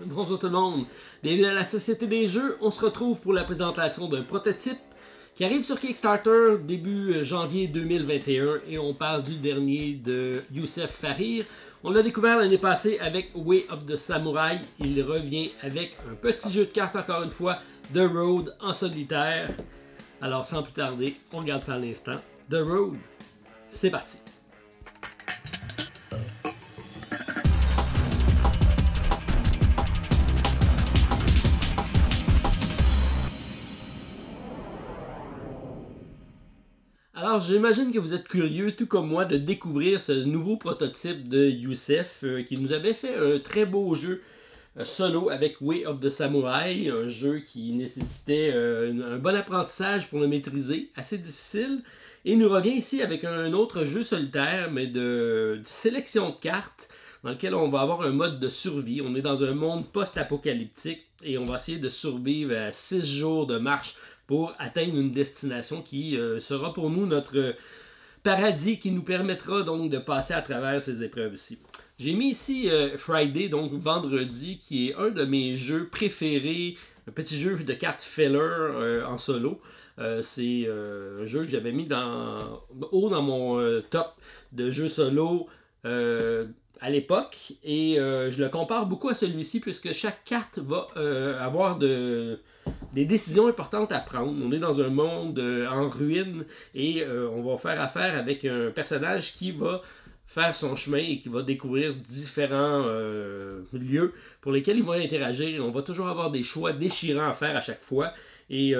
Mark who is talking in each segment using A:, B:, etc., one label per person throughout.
A: Bonjour tout le monde, bienvenue à la Société des Jeux. On se retrouve pour la présentation d'un prototype qui arrive sur Kickstarter début janvier 2021 et on parle du dernier de Youssef Farir. On l'a découvert l'année passée avec Way of the Samurai. Il revient avec un petit jeu de cartes encore une fois, The Road en solitaire. Alors sans plus tarder, on regarde ça à l'instant. The Road, c'est parti. Alors, j'imagine que vous êtes curieux, tout comme moi, de découvrir ce nouveau prototype de Youssef qui nous avait fait un très beau jeu solo avec Way of the Samurai, un jeu qui nécessitait un bon apprentissage pour le maîtriser, assez difficile. Et il nous revient ici avec un autre jeu solitaire, mais de sélection de cartes, dans lequel on va avoir un mode de survie. On est dans un monde post-apocalyptique et on va essayer de survivre à 6 jours de marche pour atteindre une destination qui sera pour nous notre paradis, qui nous permettra donc de passer à travers ces épreuves ici. J'ai mis ici Friday, donc vendredi, qui est un de mes jeux préférés, un petit jeu de cartes filler en solo. C'est un jeu que j'avais mis haut dans mon top de jeux solo à l'époque, et je le compare beaucoup à celui-ci puisque chaque carte va avoir des décisions importantes à prendre. On est dans un monde en ruine et on va faire affaire avec un personnage qui va faire son chemin et qui va découvrir différents lieux pour lesquels il va interagir. On va toujours avoir des choix déchirants à faire à chaque fois. Et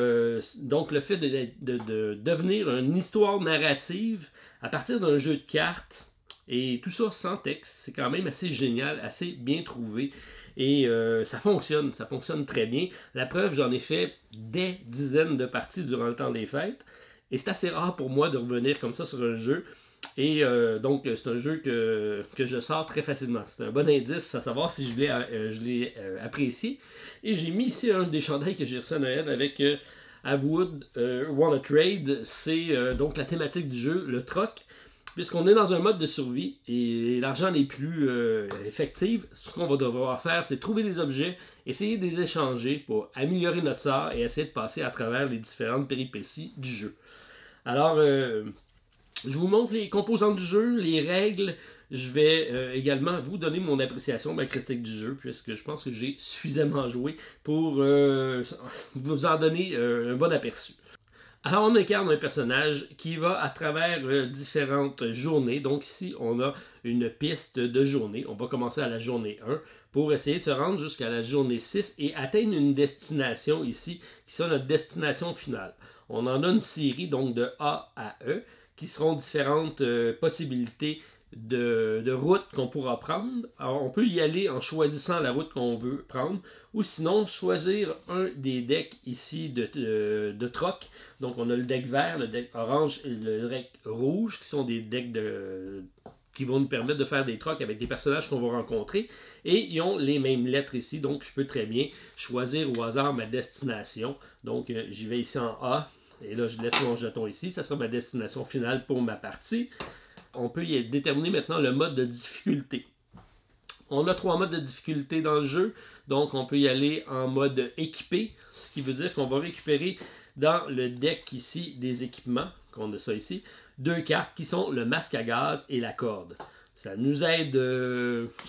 A: donc le fait de devenir une histoire narrative à partir d'un jeu de cartes, et tout ça sans texte, c'est quand même assez génial, assez bien trouvé. Et ça fonctionne très bien. La preuve, j'en ai fait des dizaines de parties durant le temps des fêtes. Et c'est assez rare pour moi de revenir comme ça sur un jeu. Et donc, c'est un jeu que je sors très facilement. C'est un bon indice à savoir si je l'ai apprécié. Et j'ai mis ici un des chandails que j'ai reçu à Noël avec Avwood Wanna Trade. C'est donc la thématique du jeu, le troc. Puisqu'on est dans un mode de survie et l'argent n'est plus effectif, ce qu'on va devoir faire, c'est trouver des objets, essayer de les échanger pour améliorer notre sort et essayer de passer à travers les différentes péripéties du jeu. Alors, je vous montre les composantes du jeu, les règles. Je vais également vous donner mon appréciation, ma critique du jeu, puisque je pense que j'ai suffisamment joué pour vous en donner un bon aperçu. Alors, on incarne un personnage qui va à travers différentes journées. Donc ici, on a une piste de journée. On va commencer à la journée 1 pour essayer de se rendre jusqu'à la journée 6 et atteindre une destination ici, qui sera notre destination finale. On en a une série donc de A à E, qui seront différentes possibilités de routes qu'on pourra prendre. Alors, on peut y aller en choisissant la route qu'on veut prendre, ou sinon choisir un des decks ici de troc. Donc on a le deck vert, le deck orange et le deck rouge, qui sont des decks qui vont nous permettre de faire des trocs avec des personnages qu'on va rencontrer. Et ils ont les mêmes lettres ici, donc je peux très bien choisir au hasard ma destination. Donc j'y vais ici en A, et là je laisse mon jeton ici, ça sera ma destination finale pour ma partie. On peut y déterminer maintenant le mode de difficulté. On a 3 modes de difficulté dans le jeu, donc on peut y aller en mode équipé, ce qui veut dire qu'on va récupérer dans le deck ici des équipements, qu'on a ça ici, 2 cartes qui sont le masque à gaz et la corde. Ça nous aide,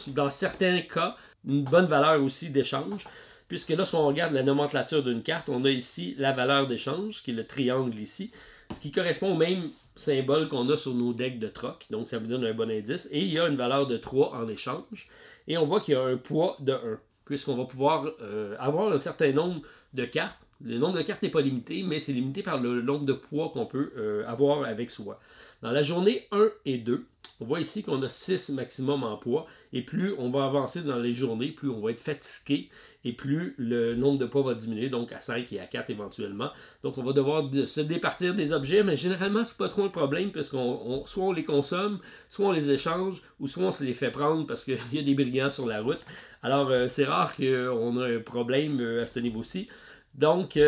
A: dans certains cas, une bonne valeur aussi d'échange, puisque lorsqu'on regarde la nomenclature d'une carte, on a ici la valeur d'échange, qui est le triangle ici, ce qui correspond au même symbole qu'on a sur nos decks de troc, donc ça vous donne un bon indice, et il y a une valeur de 3 en échange, et on voit qu'il y a un poids de 1, puisqu'on va pouvoir avoir un certain nombre de cartes. Le nombre de cartes n'est pas limité, mais c'est limité par le nombre de poids qu'on peut avoir avec soi. Dans la journée 1 et 2, on voit ici qu'on a 6 maximum en poids, et plus on va avancer dans les journées, plus on va être fatigué, et plus le nombre de poids va diminuer, donc à 5 et à 4 éventuellement. Donc on va devoir se départir des objets, mais généralement c'est pas trop un problème, parce qu'on soit on les consomme, soit on les échange, ou soit on se les fait prendre parce qu'il y a des brigands sur la route. Alors c'est rare qu'on ait un problème à ce niveau-ci. Donc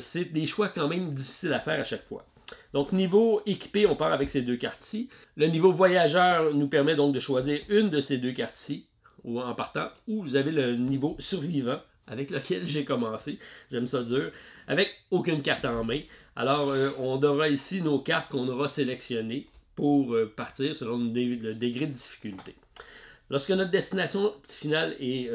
A: c'est des choix quand même difficiles à faire à chaque fois. Donc niveau équipé, on part avec ces 2 cartes-ci. Le niveau voyageur nous permet donc de choisir une de ces 2 cartes-ci. ou en partant, ou vous avez le niveau survivant avec lequel j'ai commencé. J'aime ça dur. Avec aucune carte en main. Alors, on aura ici nos cartes qu'on aura sélectionnées pour partir selon le degré de difficulté. Lorsque notre destination finale est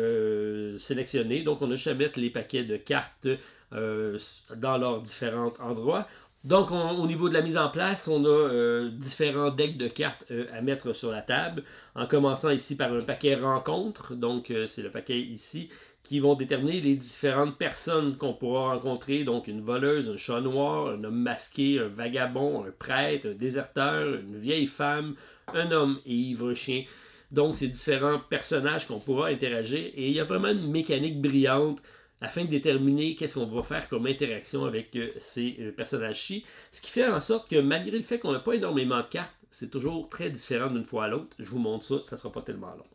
A: sélectionnée, donc on a juste à mettre les paquets de cartes dans leurs différents endroits. Donc, au niveau de la mise en place, on a différents decks de cartes à mettre sur la table, en commençant ici par un paquet rencontre, donc c'est le paquet ici, qui vont déterminer les différentes personnes qu'on pourra rencontrer, donc une voleuse, un chat noir, un homme masqué, un vagabond, un prêtre, un déserteur, une vieille femme, un homme ivre, un chien. Donc, c'est différents personnages qu'on pourra interagir, et il y a vraiment une mécanique brillante afin de déterminer qu'est-ce qu'on va faire comme interaction avec ces personnages-ci. Ce qui fait en sorte que malgré le fait qu'on n'a pas énormément de cartes, c'est toujours très différent d'une fois à l'autre. Je vous montre ça, ça ne sera pas tellement long.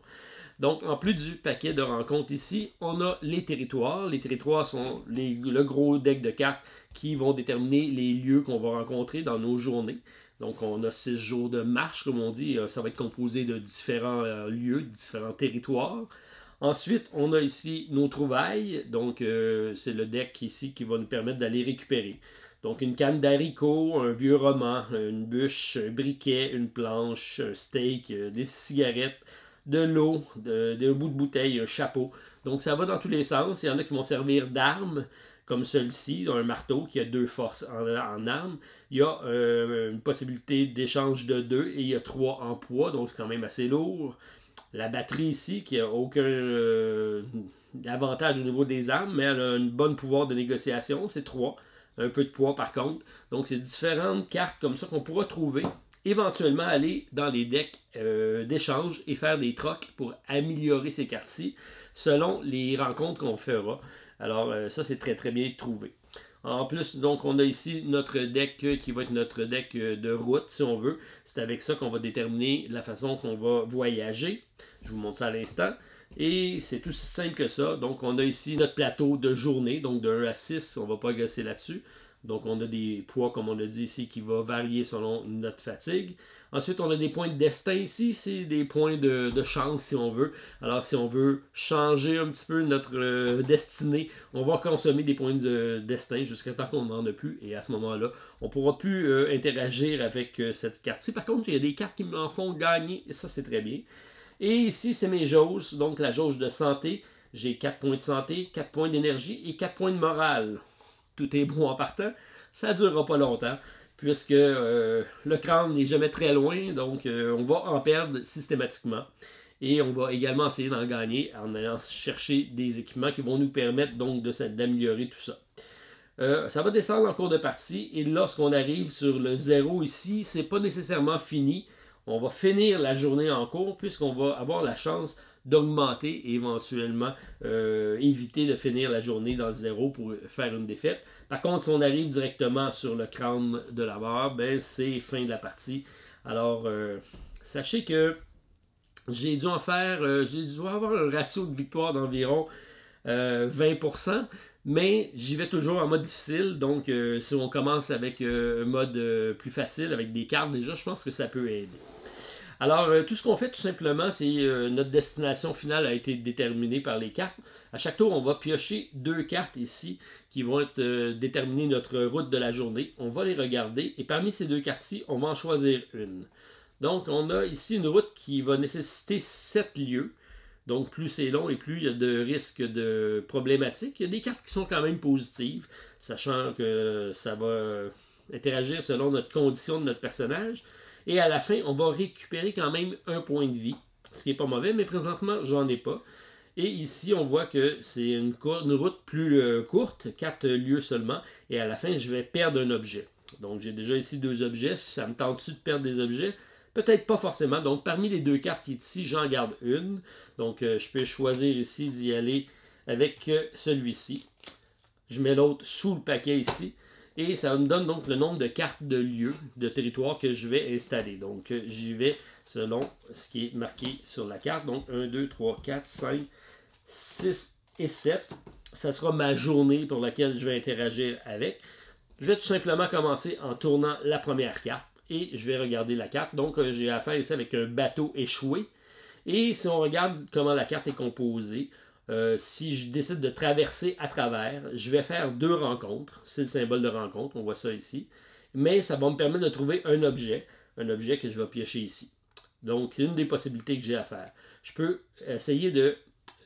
A: Donc, en plus du paquet de rencontres ici, on a les territoires. Les territoires sont le gros deck de cartes qui vont déterminer les lieux qu'on va rencontrer dans nos journées. Donc, on a 6 jours de marche, comme on dit. Ça va être composé de différents lieux, de différents territoires. Ensuite, on a ici nos trouvailles. Donc, c'est le deck ici qui va nous permettre d'aller récupérer. Donc, une canne d'haricots, un vieux roman, une bûche, un briquet, une planche, un steak, des cigarettes, de l'eau, d'un bout de bouteille, un chapeau. Donc, ça va dans tous les sens. Il y en a qui vont servir d'armes, comme celui-ci, un marteau qui a 2 forces en armes. Il y a une possibilité d'échange de 2 et il y a 3 en poids, donc c'est quand même assez lourd. La batterie ici, qui n'a aucun avantage au niveau des armes, mais elle a un bon pouvoir de négociation, c'est 3. Un peu de poids par contre. Donc c'est différentes cartes comme ça qu'on pourra trouver. Éventuellement aller dans les decks d'échange et faire des trocs pour améliorer ces cartes-ci selon les rencontres qu'on fera. Alors ça c'est très très bien trouvé. En plus, donc, on a ici notre deck qui va être notre deck de route, si on veut. C'est avec ça qu'on va déterminer la façon qu'on va voyager. Je vous montre ça à l'instant. Et c'est tout aussi simple que ça. Donc, on a ici notre plateau de journée, donc de 1 à 6, on ne va pas gosser là-dessus. Donc, on a des poids, comme on a dit ici, qui vont varier selon notre fatigue. Ensuite, on a des points de destin ici. C'est des points de chance, si on veut. Alors, si on veut changer un petit peu notre destinée, on va consommer des points de destin jusqu'à temps qu'on n'en a plus. Et à ce moment-là, on ne pourra plus interagir avec cette carte-ci. Par contre, il y a des cartes qui m'en font gagner. Et ça, c'est très bien. Et ici, c'est mes jauges. Donc, la jauge de santé. J'ai 4 points de santé, 4 points d'énergie et 4 points de morale. Tout est bon en partant, ça ne durera pas longtemps, puisque le crâne n'est jamais très loin, donc on va en perdre systématiquement. Et on va également essayer d'en gagner en allant chercher des équipements qui vont nous permettre donc d'améliorer tout ça. Ça va descendre en cours de partie, et lorsqu'on arrive sur le 0 ici, c'est pas nécessairement fini. On va finir la journée en cours, puisqu'on va avoir la chance d'augmenter et éventuellement éviter de finir la journée dans le 0 pour faire une défaite. Par contre, si on arrive directement sur le crâne de la mort, ben c'est fin de la partie. Alors, sachez que j'ai dû avoir un ratio de victoire d'environ 20%, mais j'y vais toujours en mode difficile. Donc, si on commence avec un mode plus facile, avec des cartes déjà, je pense que ça peut aider. Alors, tout ce qu'on fait, tout simplement, c'est notre destination finale a été déterminée par les cartes. À chaque tour, on va piocher 2 cartes ici qui vont déterminer notre route de la journée. On va les regarder et parmi ces 2 cartes-ci, on va en choisir une. Donc, on a ici une route qui va nécessiter 7 lieux. Donc, plus c'est long et plus il y a de risques de problématiques. Il y a des cartes qui sont quand même positives, sachant que ça va interagir selon notre condition de notre personnage. Et à la fin, on va récupérer quand même un point de vie, ce qui n'est pas mauvais, mais présentement, j'en ai pas. Et ici, on voit que c'est une route plus courte, 4 lieux seulement, et à la fin, je vais perdre un objet. Donc, j'ai déjà ici 2 objets. Ça me tente-tu de perdre des objets? Peut-être pas forcément. Donc, parmi les 2 cartes qui sont ici, j'en garde une. Donc, je peux choisir ici d'y aller avec celui-ci. Je mets l'autre sous le paquet ici. Et ça me donne donc le nombre de cartes de lieux, de territoire que je vais installer. Donc, j'y vais selon ce qui est marqué sur la carte. Donc, 1, 2, 3, 4, 5, 6 et 7. Ça sera ma journée pour laquelle je vais interagir avec. Je vais tout simplement commencer en tournant la première carte. Et je vais regarder la carte. Donc, j'ai affaire ici avec un bateau échoué. Et si on regarde comment la carte est composée, si je décide de traverser à travers, je vais faire 2 rencontres. C'est le symbole de rencontre, on voit ça ici. Mais ça va me permettre de trouver un objet que je vais piocher ici. Donc, c'est une des possibilités que j'ai à faire. Je peux essayer de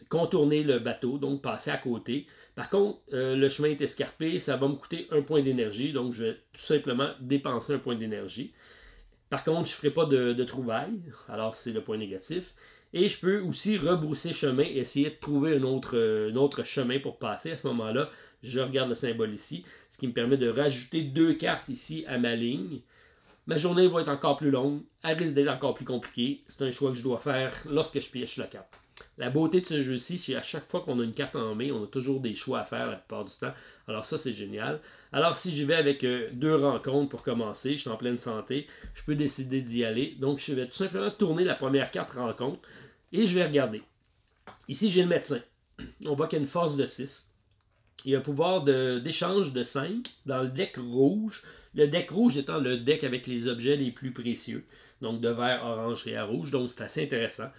A: contourner le bateau, donc passer à côté. Par contre, le chemin est escarpé, ça va me coûter 1 point d'énergie, donc je vais tout simplement dépenser 1 point d'énergie. Par contre, je ne ferai pas de trouvailles, alors c'est le point négatif. Et je peux aussi rebrousser chemin et essayer de trouver un autre chemin pour passer. À ce moment-là, je regarde le symbole ici, ce qui me permet de rajouter 2 cartes ici à ma ligne. Ma journée va être encore plus longue, elle risque d'être encore plus compliquée. C'est un choix que je dois faire lorsque je pioche la carte. La beauté de ce jeu-ci, c'est à chaque fois qu'on a une carte en main, on a toujours des choix à faire la plupart du temps. Alors ça, c'est génial. Alors si j'y vais avec 2 rencontres pour commencer, je suis en pleine santé, je peux décider d'y aller. Donc je vais tout simplement tourner la première carte rencontre et je vais regarder. Ici, j'ai le médecin. On voit qu'il y a une force de 6. Il y a un pouvoir d'échange de 5 dans le deck rouge. Le deck rouge étant le deck avec les objets les plus précieux. Donc de vert, orange et à rouge. Donc c'est assez intéressant.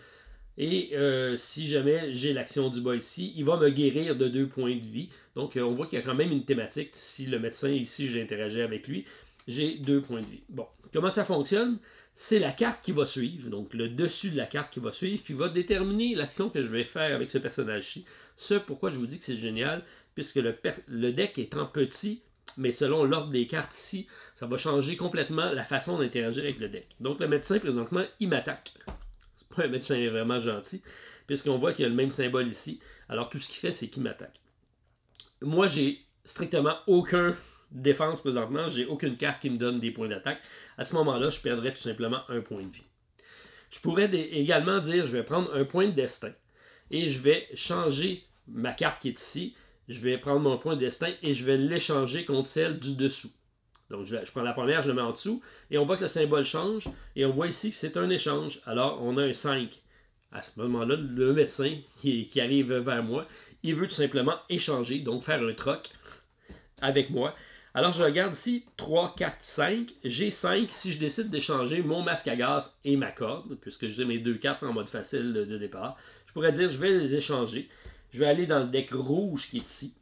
A: Et si jamais j'ai l'action du bas ici, il va me guérir de 2 points de vie. Donc on voit qu'il y a quand même une thématique. Si le médecin ici, j'ai interagi avec lui, j'ai 2 points de vie. Bon, comment ça fonctionne? C'est la carte qui va suivre, donc le dessus de la carte qui va suivre, qui va déterminer l'action que je vais faire avec ce personnage-ci. Ce pourquoi je vous dis que c'est génial, puisque le deck étant petit, mais selon l'ordre des cartes ici, ça va changer complètement la façon d'interagir avec le deck. Donc le médecin, présentement, il m'attaque. C'est pas un médecin vraiment gentil, puisqu'on voit qu'il y a le même symbole ici. Alors tout ce qu'il fait, c'est qu'il m'attaque. Moi, j'ai strictement aucun défense présentement, j'ai aucune carte qui me donne des points d'attaque. À ce moment-là, je perdrais tout simplement 1 point de vie. Je pourrais également dire, je vais prendre un point de destin et je vais changer ma carte qui est ici. Je vais prendre mon point de destin et je vais l'échanger contre celle du dessous. Donc je prends la première, je le mets en dessous et on voit que le symbole change et on voit ici que c'est un échange. Alors on a un 5. À ce moment-là, le médecin qui arrive vers moi, il veut tout simplement échanger, donc faire un troc avec moi. Alors je regarde ici, 3, 4, 5. J'ai 5 si je décide d'échanger mon masque à gaz et ma corde, puisque j'ai mes 2 cartes en mode facile de départ. Je pourrais dire, je vais les échanger. Je vais aller dans le deck rouge qui est ici,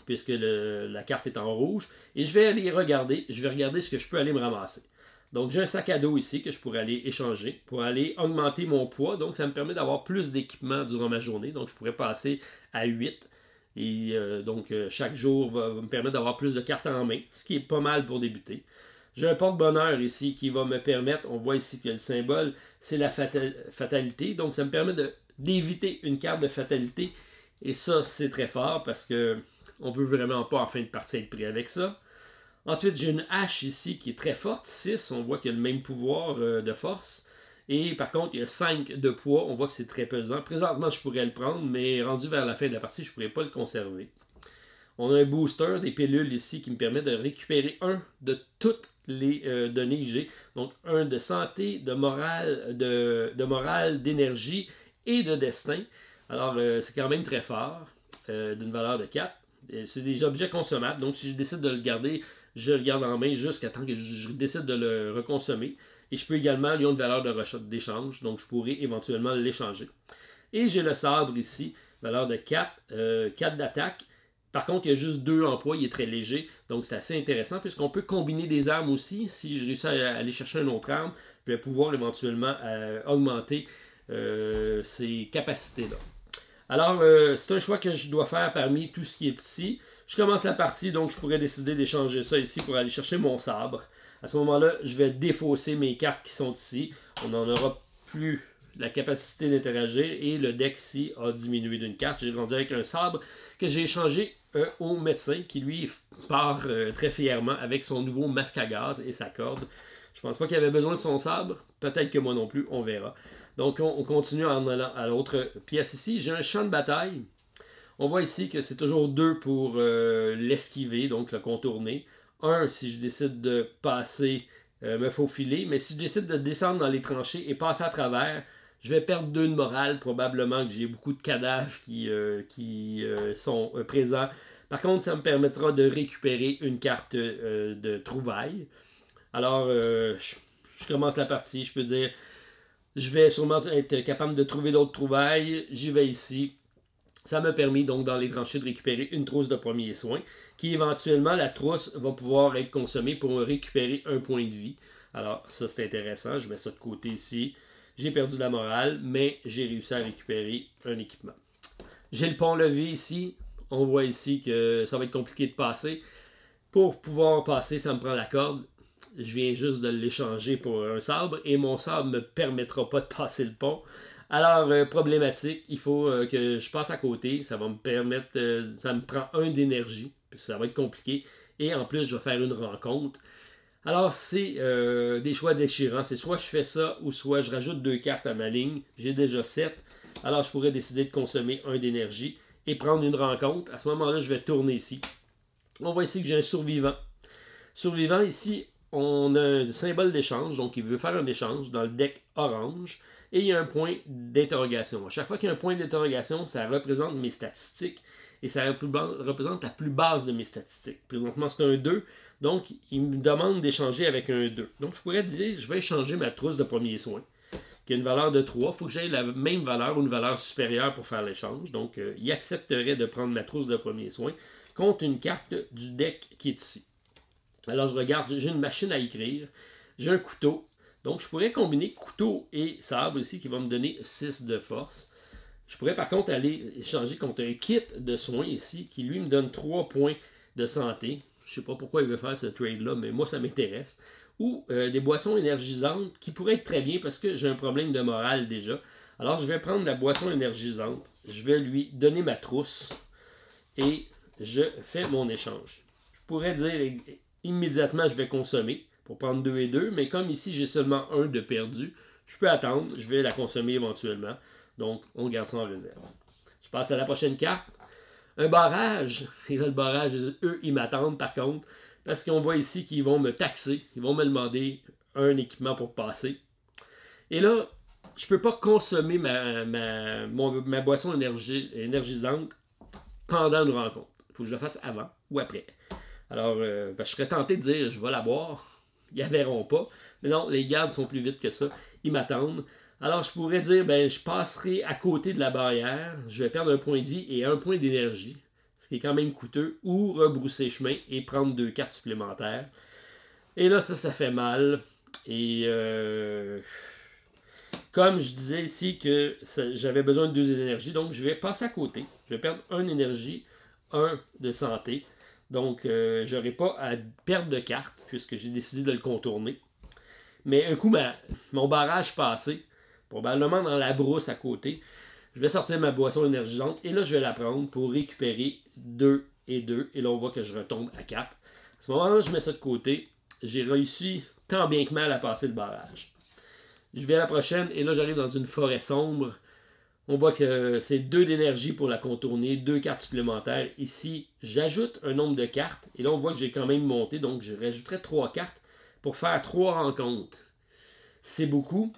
A: puisque la carte est en rouge. Et je vais aller regarder, je vais regarder ce que je peux aller me ramasser. Donc j'ai un sac à dos ici que je pourrais aller échanger pour aller augmenter mon poids. Donc ça me permet d'avoir plus d'équipement durant ma journée. Donc je pourrais passer à 8. Et chaque jour va me permettre d'avoir plus de cartes en main, ce qui est pas mal pour débuter. J'ai un porte-bonheur ici qui va me permettre, on voit ici que le symbole, c'est la fatalité. Donc ça me permet d'éviter une carte de fatalité. Et ça, c'est très fort parce que on veut vraiment pas en fin de partie être pris avec ça. Ensuite, j'ai une hache ici qui est très forte, 6. On voit qu'il y a le même pouvoir de force. Et par contre, il y a 5 de poids. On voit que c'est très pesant. Présentement, je pourrais le prendre, mais rendu vers la fin de la partie, je ne pourrais pas le conserver. On a un booster, des pilules ici, qui me permet de récupérer un de toutes les données que j'ai. Donc, un de santé, de morale, d'énergie et de destin. Alors, c'est quand même très fort, d'une valeur de 4. C'est des objets consommables. Donc, si je décide de le garder, je le garde en main jusqu'à temps que je décide de le reconsommer. Et je peux également, il y a une valeur d'échange, donc je pourrais éventuellement l'échanger. Et j'ai le sabre ici, valeur de 4, 4 d'attaque. Par contre, il y a juste 2 en poids, il est très léger, donc c'est assez intéressant puisqu'on peut combiner des armes aussi. Si je réussis à aller chercher une autre arme, je vais pouvoir éventuellement augmenter ces capacités-là. Alors, c'est un choix que je dois faire parmi tout ce qui est ici. Je commence la partie, donc je pourrais décider d'échanger ça ici pour aller chercher mon sabre. À ce moment-là, je vais défausser mes cartes qui sont ici. On n'en aura plus la capacité d'interagir et le deck ici a diminué d'une carte. J'ai rendu avec un sabre que j'ai échangé au médecin qui lui part très fièrement avec son nouveau masque à gaz et sa corde. Je pense pas qu'il avait besoin de son sabre. Peut-être que moi non plus, on verra. Donc on continue en allant à l'autre pièce ici. J'ai un champ de bataille. On voit ici que c'est toujours 2 pour l'esquiver, donc le contourner. 1 si je décide de passer, me faufiler. Mais si je décide de descendre dans les tranchées et passer à travers, je vais perdre 2 de morale. Probablement que j'ai beaucoup de cadavres qui sont présents. Par contre, ça me permettra de récupérer une carte de trouvaille. Alors, je commence la partie. Je peux dire, Je vais sûrement être capable de trouver d'autres trouvailles. J'y vais ici. Ça m'a permis donc dans les tranchées de récupérer une trousse de premiers soins, qui éventuellement, la trousse va pouvoir être consommée pour récupérer un point de vie. Alors ça c'est intéressant, je mets ça de côté ici. J'ai perdu de la morale, mais j'ai réussi à récupérer un équipement. J'ai le pont-levé ici. On voit ici que ça va être compliqué de passer. Pour pouvoir passer, ça me prend la corde. Je viens juste de l'échanger pour un sabre et mon sabre ne me permettra pas de passer le pont. Alors, problématique, il faut que je passe à côté. Ça va me permettre, ça me prend 1 d'énergie, puis ça va être compliqué. Et en plus, je vais faire une rencontre. Alors, c'est des choix déchirants. C'est soit je fais ça, ou soit je rajoute 2 cartes à ma ligne. J'ai déjà 7. Alors, je pourrais décider de consommer 1 d'énergie et prendre une rencontre. À ce moment-là, je vais tourner ici. On voit ici que j'ai un survivant. Survivant, ici, on a un symbole d'échange, donc il veut faire un échange dans le deck orange, et il y a un point d'interrogation. À chaque fois qu'il y a un point d'interrogation, ça représente mes statistiques, et ça représente la plus basse de mes statistiques. Présentement, c'est un 2, donc il me demande d'échanger avec un 2. Donc je pourrais dire, je vais échanger ma trousse de premiers soins, qui a une valeur de 3. Il faut que j'aie la même valeur ou une valeur supérieure pour faire l'échange. Donc il accepterait de prendre ma trousse de premiers soins contre une carte du deck qui est ici. Alors je regarde, j'ai une machine à écrire, j'ai un couteau, donc je pourrais combiner couteau et sabre ici qui va me donner 6 de force. Je pourrais par contre aller échanger contre un kit de soins ici qui lui me donne 3 points de santé. Je ne sais pas pourquoi il veut faire ce trade-là, mais moi ça m'intéresse. Ou des boissons énergisantes qui pourraient être très bien parce que j'ai un problème de morale déjà. Alors je vais prendre la boisson énergisante, je vais lui donner ma trousse et je fais mon échange. Je pourrais dire immédiatement je vais consommer pour prendre 2 et 2, mais comme ici j'ai seulement 1 de perdu, je peux attendre, je vais la consommer éventuellement. Donc on garde ça en réserve. Je passe à la prochaine carte. Un barrage. Et là le barrage, eux ils m'attendent par contre, parce qu'on voit ici qu'ils vont me taxer, ils vont me demander un équipement pour passer. Et là, je ne peux pas consommer ma boisson énergisante pendant une rencontre. Il faut que je le fasse avant ou après. Alors, je serais tenté de dire, je vais la boire. Ils ne la verront pas. Mais non, les gardes sont plus vite que ça. Ils m'attendent. Alors, je pourrais dire, je passerai à côté de la barrière. Je vais perdre un point de vie et un point d'énergie. Ce qui est quand même coûteux. Ou rebrousser chemin et prendre 2 cartes supplémentaires. Et là, ça fait mal. Et comme je disais ici que j'avais besoin de 2 énergies, donc je vais passer à côté. Je vais perdre 1 énergie, 1 de santé. Donc, je n'aurai pas à perdre de carte, puisque j'ai décidé de le contourner. Mais un coup, mon barrage passé, probablement dans la brousse à côté, je vais sortir ma boisson énergisante, et là, je vais la prendre pour récupérer 2 et 2. Et là, on voit que je retombe à 4. À ce moment-là, je mets ça de côté. J'ai réussi tant bien que mal à passer le barrage. Je vais à la prochaine, et là, j'arrive dans une forêt sombre. On voit que c'est 2 d'énergie pour la contourner, 2 cartes supplémentaires. Ici, j'ajoute un nombre de cartes. Et là, on voit que j'ai quand même monté. Donc, je rajouterai 3 cartes pour faire 3 rencontres. C'est beaucoup.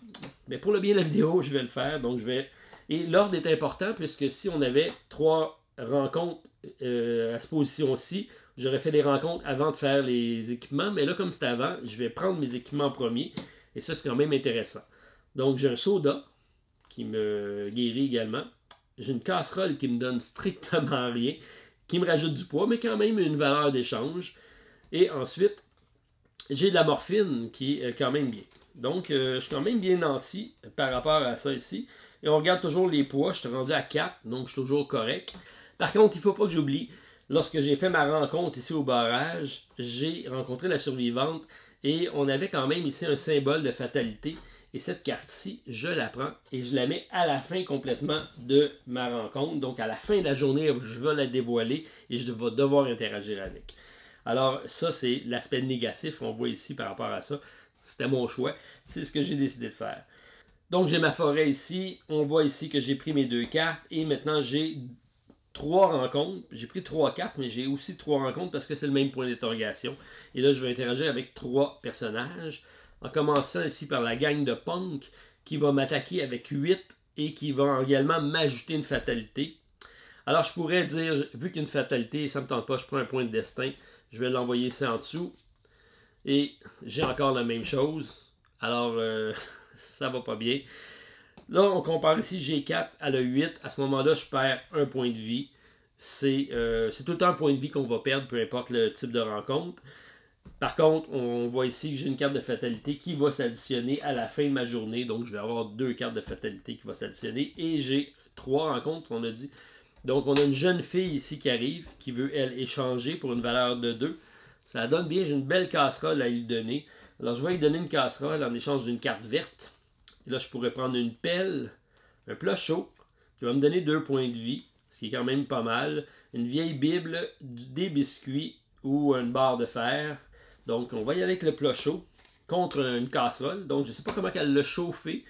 A: Mais pour le bien de la vidéo, je vais le faire. Donc, je vais... Et l'ordre est important puisque si on avait 3 rencontres à cette position-ci, j'aurais fait les rencontres avant de faire les équipements. Mais là, comme c'est avant, je vais prendre mes équipements en premier. Et ça, c'est quand même intéressant. Donc, j'ai un soda qui me guérit également. J'ai une casserole qui me donne strictement rien, qui me rajoute du poids, mais quand même une valeur d'échange. Et ensuite, j'ai de la morphine qui est quand même bien. Donc, je suis quand même bien nanti par rapport à ça ici. Et on regarde toujours les poids. Je suis rendu à 4, donc je suis toujours correct. Par contre, il ne faut pas que j'oublie, lorsque j'ai fait ma rencontre ici au barrage, j'ai rencontré la survivante et on avait quand même ici un symbole de fatalité. Et cette carte-ci, je la prends et je la mets à la fin complètement de ma rencontre. Donc, à la fin de la journée, je vais la dévoiler et je vais devoir interagir avec. Alors, ça, c'est l'aspect négatif qu'on voit ici par rapport à ça. C'était mon choix. C'est ce que j'ai décidé de faire. Donc, j'ai ma forêt ici. On voit ici que j'ai pris mes 2 cartes et maintenant, j'ai 3 rencontres. J'ai pris 3 cartes, mais j'ai aussi 3 rencontres parce que c'est le même point d'interrogation. Et là, je vais interagir avec 3 personnages. En commençant ici par la gang de punk qui va m'attaquer avec 8 et qui va également m'ajouter une fatalité. Alors je pourrais dire, vu qu'il y a une fatalité, ça ne me tente pas, je prends un point de destin, je vais l'envoyer ici en dessous. Et j'ai encore la même chose. Alors ça va pas bien. Là, on compare ici G4 à la 8. À ce moment-là, je perds un point de vie. C'est tout le temps un point de vie qu'on va perdre, peu importe le type de rencontre. Par contre, on voit ici que j'ai une carte de fatalité qui va s'additionner à la fin de ma journée. Donc, je vais avoir 2 cartes de fatalité qui vont s'additionner. Et j'ai 3 rencontres, on a dit. Donc, on a une jeune fille ici qui arrive, qui veut, elle, échanger pour une valeur de 2. Ça donne bien, j'ai une belle casserole à lui donner. Alors, je vais lui donner une casserole en échange d'une carte verte. Et là, je pourrais prendre une pelle, un plat chaud, qui va me donner 2 points de vie, ce qui est quand même pas mal. Une vieille Bible, des biscuits ou une barre de fer. Donc, on va y aller avec le plat chaud contre une casserole. Donc, je ne sais pas comment elle l'a chauffé,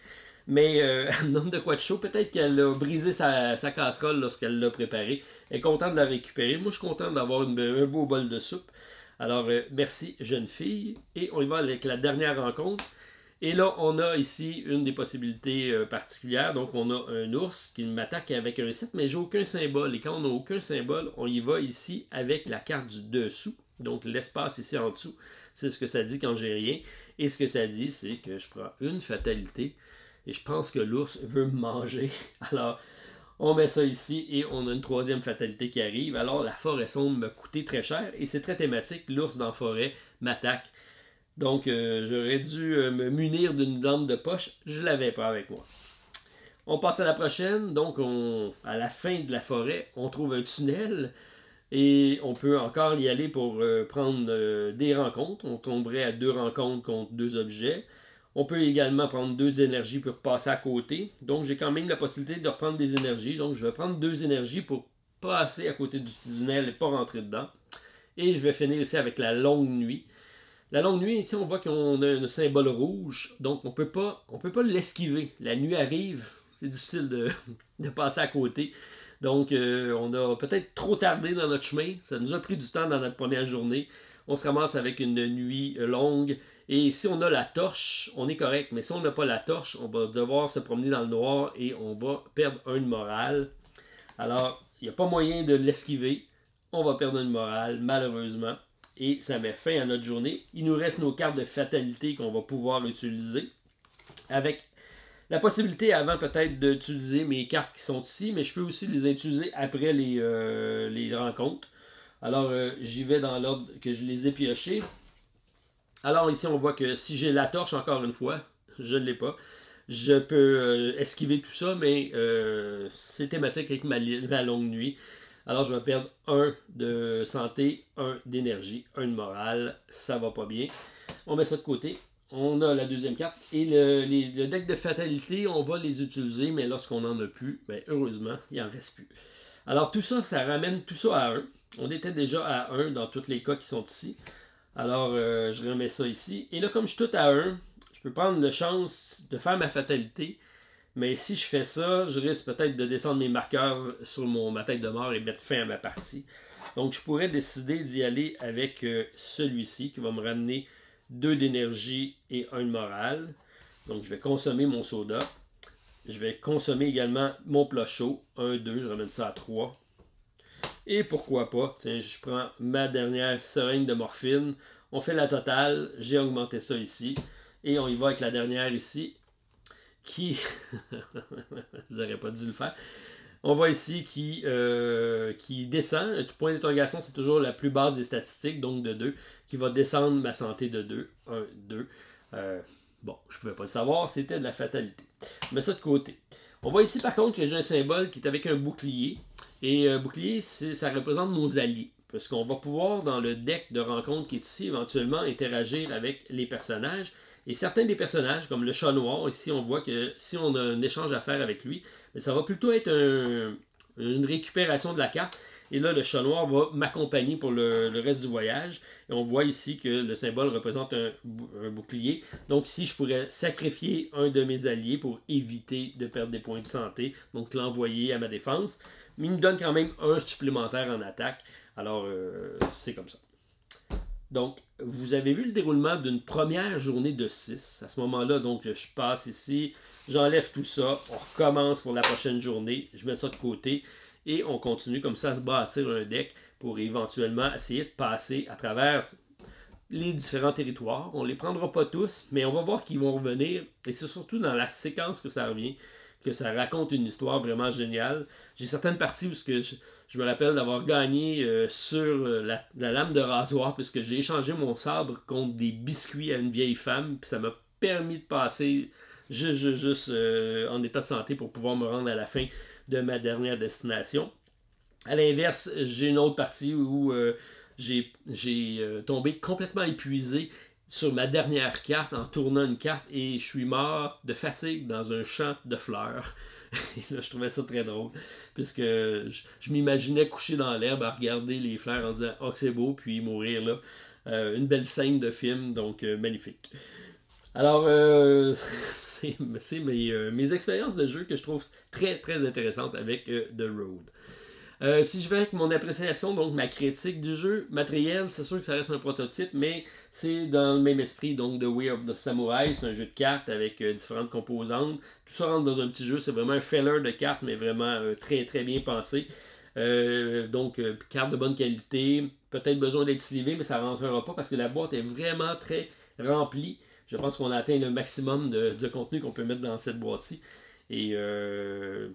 A: mais elle me donne de quoi de chaud. Peut-être qu'elle a brisé sa casserole lorsqu'elle l'a préparée. Elle est contente de la récupérer. Moi, je suis content d'avoir un beau bol de soupe. Alors, merci, jeune fille. Et on y va avec la dernière rencontre. Et là, on a ici une des possibilités particulières. Donc, on a un ours qui m'attaque avec un 7, mais j'ai aucun symbole. Et quand on n'a aucun symbole, on y va ici avec la carte du dessous. Donc, l'espace ici en dessous, c'est ce que ça dit quand j'ai rien. Et ce que ça dit, c'est que je prends une fatalité. Et je pense que l'ours veut me manger. Alors, on met ça ici et on a une troisième fatalité qui arrive. Alors, la forêt sombre m'a coûté très cher. Et c'est très thématique. L'ours dans la forêt m'attaque. Donc, j'aurais dû me munir d'une lampe de poche. Je ne l'avais pas avec moi. On passe à la prochaine. Donc, à la fin de la forêt, on trouve un tunnel. Et on peut encore y aller pour prendre des rencontres. On tomberait à 2 rencontres contre 2 objets. On peut également prendre 2 énergies pour passer à côté. Donc, j'ai quand même la possibilité de reprendre des énergies. Donc, je vais prendre 2 énergies pour passer à côté du tunnel et ne pas rentrer dedans. Et je vais finir ici avec la longue nuit. La longue nuit, ici, on voit qu'on a un symbole rouge, donc on peut pas l'esquiver. La nuit arrive, c'est difficile de passer à côté. Donc, on a peut-être trop tardé dans notre chemin. Ça nous a pris du temps dans notre première journée. On se ramasse avec une nuit longue. Et si on a la torche, on est correct. Mais si on n'a pas la torche, on va devoir se promener dans le noir et on va perdre 1 de morale. Alors, il n'y a pas moyen de l'esquiver. On va perdre 1 de morale, malheureusement. Et ça met fin à notre journée. Il nous reste nos cartes de fatalité qu'on va pouvoir utiliser. Avec la possibilité avant peut-être d'utiliser mes cartes qui sont ici, mais je peux aussi les utiliser après les rencontres. Alors j'y vais dans l'ordre que je les ai piochées. Alors ici on voit que si j'ai la torche encore une fois, je ne l'ai pas. Je peux esquiver tout ça, mais c'est thématique avec ma longue nuit. Alors, je vais perdre 1 de santé, 1 d'énergie, 1 de morale. Ça va pas bien. On met ça de côté. On a la deuxième carte. Et le deck de fatalité, on va les utiliser, mais lorsqu'on n'en a plus, ben, heureusement, il n'en reste plus. Alors, tout ça, ça ramène tout ça à 1. On était déjà à 1 dans tous les cas qui sont ici. Alors, je remets ça ici. Et là, comme je suis tout à 1, je peux prendre la chance de faire ma fatalité. Mais si je fais ça, je risque peut-être de descendre mes marqueurs sur ma tête de mort et mettre fin à ma partie. Donc, je pourrais décider d'y aller avec celui-ci qui va me ramener 2 d'énergie et 1 de morale. Donc, je vais consommer mon soda. Je vais consommer également mon plat chaud. 1, 2, je ramène ça à 3. Et pourquoi pas, tiens, je prends ma dernière seringue de morphine. On fait la totale. J'ai augmenté ça ici. Et on y va avec la dernière ici. Qui, j'aurais pas dû le faire, on voit ici qui descend, le point d'interrogation c'est toujours la plus basse des statistiques, donc de 2, qui va descendre ma santé de 2, 1, 2, bon, je pouvais pas le savoir, c'était de la fatalité. Je mets ça de côté. On voit ici par contre que j'ai un symbole qui est avec un bouclier, et bouclier, ça représente nos alliés, parce qu'on va pouvoir dans le deck de rencontre qui est ici, éventuellement interagir avec les personnages. Et certains des personnages, comme le chat noir, ici on voit que si on a un échange à faire avec lui, ça va plutôt être une récupération de la carte. Et là, le chat noir va m'accompagner pour le reste du voyage. Et on voit ici que le symbole représente un bouclier. Donc ici, je pourrais sacrifier un de mes alliés pour éviter de perdre des points de santé. Donc l'envoyer à ma défense. Mais il me donne quand même 1 supplémentaire en attaque. Alors, c'est comme ça. Donc, vous avez vu le déroulement d'une première journée de 6. À ce moment-là, donc, je passe ici, j'enlève tout ça, on recommence pour la prochaine journée, je mets ça de côté et on continue comme ça à se bâtir un deck pour éventuellement essayer de passer à travers les différents territoires. On les prendra pas tous, mais on va voir qu'ils vont revenir. Et c'est surtout dans la séquence que ça revient, que ça raconte une histoire vraiment géniale. J'ai certaines parties où je me rappelle d'avoir gagné sur la lame de rasoir, puisque j'ai échangé mon sabre contre des biscuits à une vieille femme, puis ça m'a permis de passer juste en état de santé pour pouvoir me rendre à la fin de ma dernière destination. À l'inverse, j'ai une autre partie où j'ai tombé complètement épuisé sur ma dernière carte en tournant une carte et je suis mort de fatigue dans un champ de fleurs. Et là, je trouvais ça très drôle, puisque je m'imaginais coucher dans l'herbe à regarder les fleurs en disant « Oh, que c'est beau », puis mourir là. Une belle scène de film, donc magnifique. Alors, c'est mes expériences de jeu que je trouve très, très intéressantes avec The Road. Si je vais avec mon appréciation, donc ma critique du jeu, matériel, c'est sûr que ça reste un prototype, mais c'est dans le même esprit, donc The Way of the Samurai, c'est un jeu de cartes avec différentes composantes. Tout ça rentre dans un petit jeu, c'est vraiment un filler de cartes, mais vraiment très très bien pensé. Donc, carte de bonne qualité, peut-être besoin d'être slivé, mais ça ne rentrera pas parce que la boîte est vraiment très remplie. Je pense qu'on a atteint le maximum de contenu qu'on peut mettre dans cette boîte-ci. Et je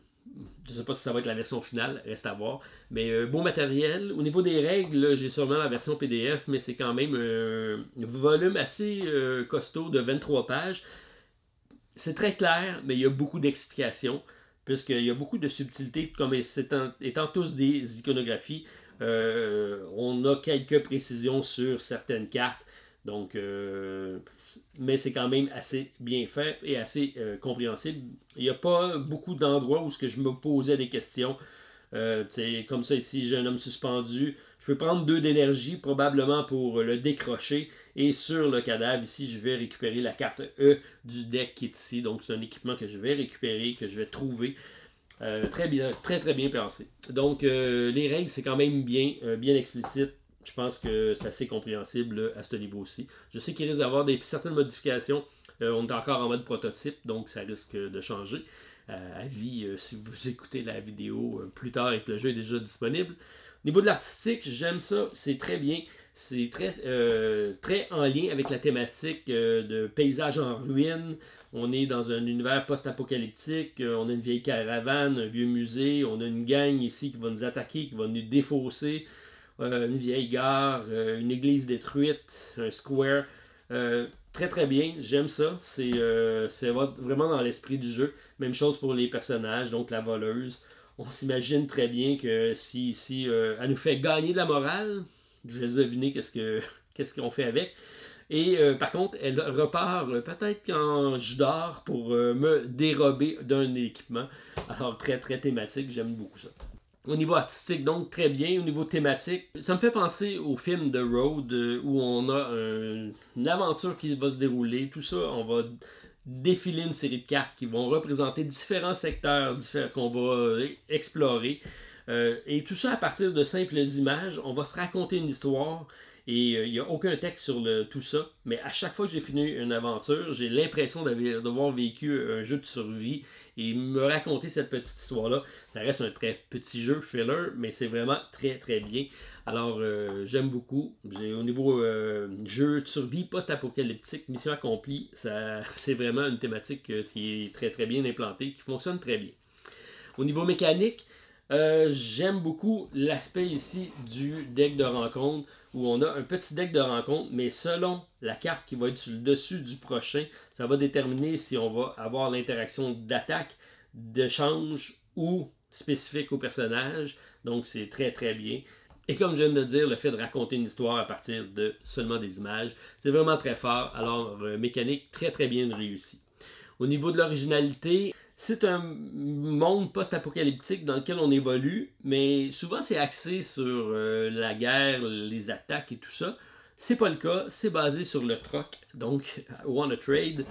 A: ne sais pas si ça va être la version finale, reste à voir. Mais beau matériel. Au niveau des règles, j'ai sûrement la version PDF, mais c'est quand même un volume assez costaud de 23 pages. C'est très clair, mais il y a beaucoup d'explications, puisqu'il y a beaucoup de subtilités, comme étant tous des iconographies. On a quelques précisions sur certaines cartes. Donc, mais c'est quand même assez bien fait et assez compréhensible. Il n'y a pas beaucoup d'endroits où je me posais des questions. Comme ça ici, j'ai un homme suspendu. Je peux prendre 2 d'énergie probablement pour le décrocher. Et sur le cadavre ici, je vais récupérer la carte E du deck qui est ici. Donc c'est un équipement que je vais récupérer, que je vais trouver. Très bien, très très bien pensé. Donc les règles, c'est quand même bien explicite. Je pense que c'est assez compréhensible à ce niveau-ci. Je sais qu'il risque d'avoir certaines modifications. On est encore en mode prototype, donc ça risque de changer. Avis, si vous écoutez la vidéo plus tard et que le jeu est déjà disponible. Au niveau de l'artistique, j'aime ça, c'est très bien. C'est très en lien avec la thématique de paysage en ruine. On est dans un univers post-apocalyptique. On a une vieille caravane, un vieux musée. On a une gang ici qui va nous attaquer, qui va nous défausser. Une vieille gare, une église détruite, un square. Très très bien, j'aime ça. C'est vraiment dans l'esprit du jeu. Même chose pour les personnages, donc la voleuse. On s'imagine très bien que si ici elle nous fait gagner de la morale, je laisse deviner qu'est-ce qu'on fait avec. Et par contre, elle repart peut-être quand je dors pour me dérober d'un équipement. Alors très très thématique, j'aime beaucoup ça. Au niveau artistique, donc très bien. Au niveau thématique, ça me fait penser au film The Road où on a une aventure qui va se dérouler. Tout ça, on va défiler une série de cartes qui vont représenter différents secteurs qu'on va explorer. Et tout ça à partir de simples images. On va se raconter une histoire. Et il n'y a aucun texte sur tout ça. Mais à chaque fois que j'ai fini une aventure, j'ai l'impression d'avoir vécu un jeu de survie et me raconter cette petite histoire-là. Ça reste un très petit jeu, filler, mais c'est vraiment très très bien. Alors, j'aime beaucoup. Au niveau jeu de survie post-apocalyptique, mission accomplie, c'est vraiment une thématique qui est très très bien implantée, qui fonctionne très bien. Au niveau mécanique, j'aime beaucoup l'aspect ici du deck de rencontre où on a un petit deck de rencontre, mais selon la carte qui va être sur le dessus du prochain, ça va déterminer si on va avoir l'interaction d'attaque, d'échange ou spécifique au personnage. Donc c'est très très bien. Et comme je viens de dire, le fait de raconter une histoire à partir de seulement des images, c'est vraiment très fort. Alors mécanique très très bien réussie. Au niveau de l'originalité, c'est un monde post-apocalyptique dans lequel on évolue, mais souvent c'est axé sur la guerre, les attaques et tout ça. C'est pas le cas, c'est basé sur le troc, donc Wanna Trade.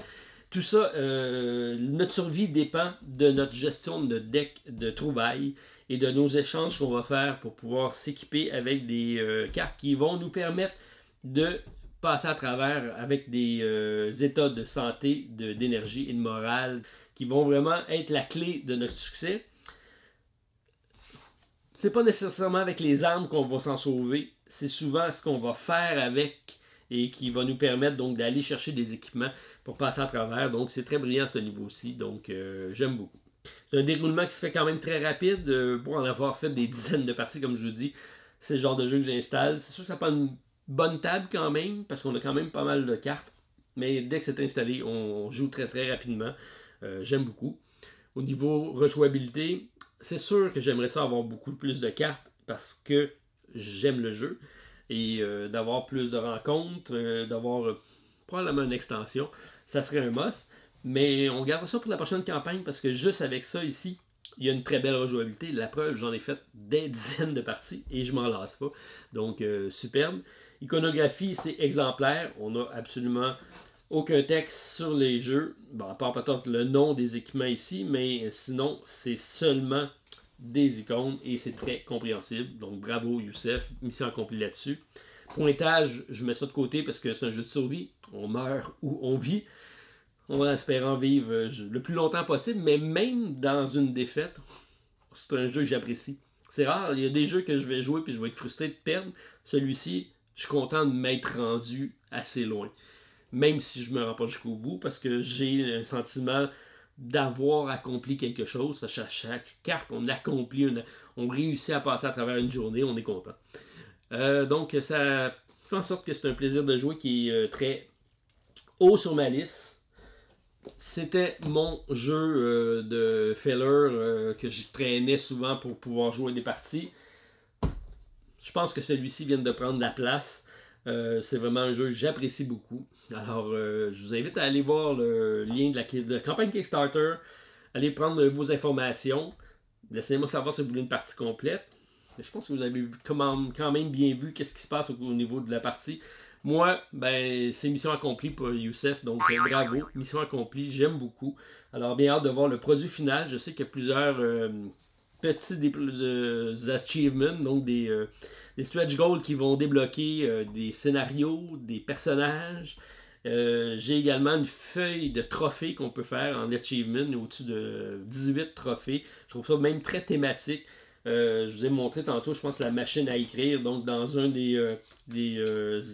A: Tout ça, notre survie dépend de notre gestion de deck de trouvailles et de nos échanges qu'on va faire pour pouvoir s'équiper avec des cartes qui vont nous permettre de passer à travers avec des états de santé, d'énergie et de morale qui vont vraiment être la clé de notre succès. C'est pas nécessairement avec les armes qu'on va s'en sauver, c'est souvent ce qu'on va faire avec et qui va nous permettre donc d'aller chercher des équipements pour passer à travers. Donc c'est très brillant ce niveau-ci, donc j'aime beaucoup. C'est un déroulement qui se fait quand même très rapide pour en avoir fait des dizaines de parties, comme je vous dis. C'est le genre de jeu que j'installe. C'est sûr que ça prend une bonne table quand même, parce qu'on a quand même pas mal de cartes. Mais dès que c'est installé, on joue très très rapidement. J'aime beaucoup. Au niveau rejouabilité, c'est sûr que j'aimerais ça avoir beaucoup plus de cartes parce que j'aime le jeu. Et d'avoir plus de rencontres, d'avoir probablement une extension, ça serait un must. Mais on gardera ça pour la prochaine campagne parce que juste avec ça ici, il y a une très belle rejouabilité. La preuve, j'en ai fait des dizaines de parties et je m'en lasse pas. Donc, superbe. Iconographie, c'est exemplaire. On n'a absolument aucun texte sur les jeux. Bon, à part peut-être le nom des équipements ici, mais sinon, c'est seulement des icônes et c'est très compréhensible. Donc, bravo Youssef, mission accomplie là-dessus. Pointage, je mets ça de côté parce que c'est un jeu de survie. On meurt ou on vit. En espérant vivre le plus longtemps possible, mais même dans une défaite, c'est un jeu que j'apprécie. C'est rare, il y a des jeux que je vais jouer puis je vais être frustré de perdre. Celui-ci, je suis content de m'être rendu assez loin. Même si je ne me rends pas jusqu'au bout, parce que j'ai un sentiment d'avoir accompli quelque chose. Parce qu'à chaque carte, on accomplit, on réussit à passer à travers une journée, on est content. Donc, ça fait en sorte que c'est un plaisir de jouer qui est très haut sur ma liste. C'était mon jeu de filler que je traînais souvent pour pouvoir jouer des parties. Je pense que celui-ci vient de prendre la place. C'est vraiment un jeu que j'apprécie beaucoup. Alors, je vous invite à aller voir le lien de la campagne Kickstarter. Allez prendre vos informations. Laissez-moi savoir si vous voulez une partie complète. Je pense que vous avez quand même bien vu qu'est-ce qui se passe au niveau de la partie. Moi, ben, c'est mission accomplie pour Youssef, donc bravo, mission accomplie, j'aime beaucoup. Alors, bien hâte de voir le produit final. Je sais qu'il y a plusieurs petits achievements, donc des stretch goals qui vont débloquer des scénarios, des personnages. J'ai également une feuille de trophées qu'on peut faire en achievement, au-dessus de 18 trophées. Je trouve ça même très thématique. Je vous ai montré tantôt, je pense, la machine à écrire. Donc, dans un des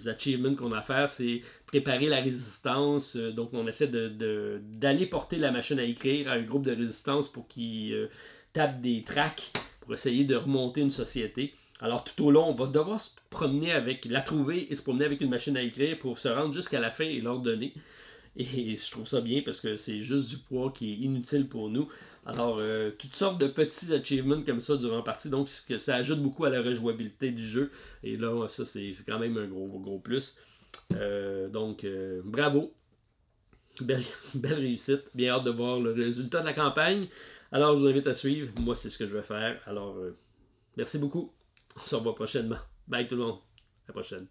A: achievements qu'on a à faire, c'est préparer la résistance. Donc, on essaie d'aller porter la machine à écrire à un groupe de résistance pour qu'ils tapent des tracks pour essayer de remonter une société. Alors, tout au long, on va devoir se promener la trouver et se promener avec une machine à écrire pour se rendre jusqu'à la fin et l'ordonner. Et je trouve ça bien parce que c'est juste du poids qui est inutile pour nous. Alors, toutes sortes de petits achievements comme ça durant la partie, donc ça ajoute beaucoup à la rejouabilité du jeu. Et là, ça, c'est quand même un gros plus. Donc, bravo. Belle réussite. Bien hâte de voir le résultat de la campagne. Alors, je vous invite à suivre. Moi, c'est ce que je vais faire. Alors, merci beaucoup. On se revoit prochainement. Bye tout le monde. À la prochaine.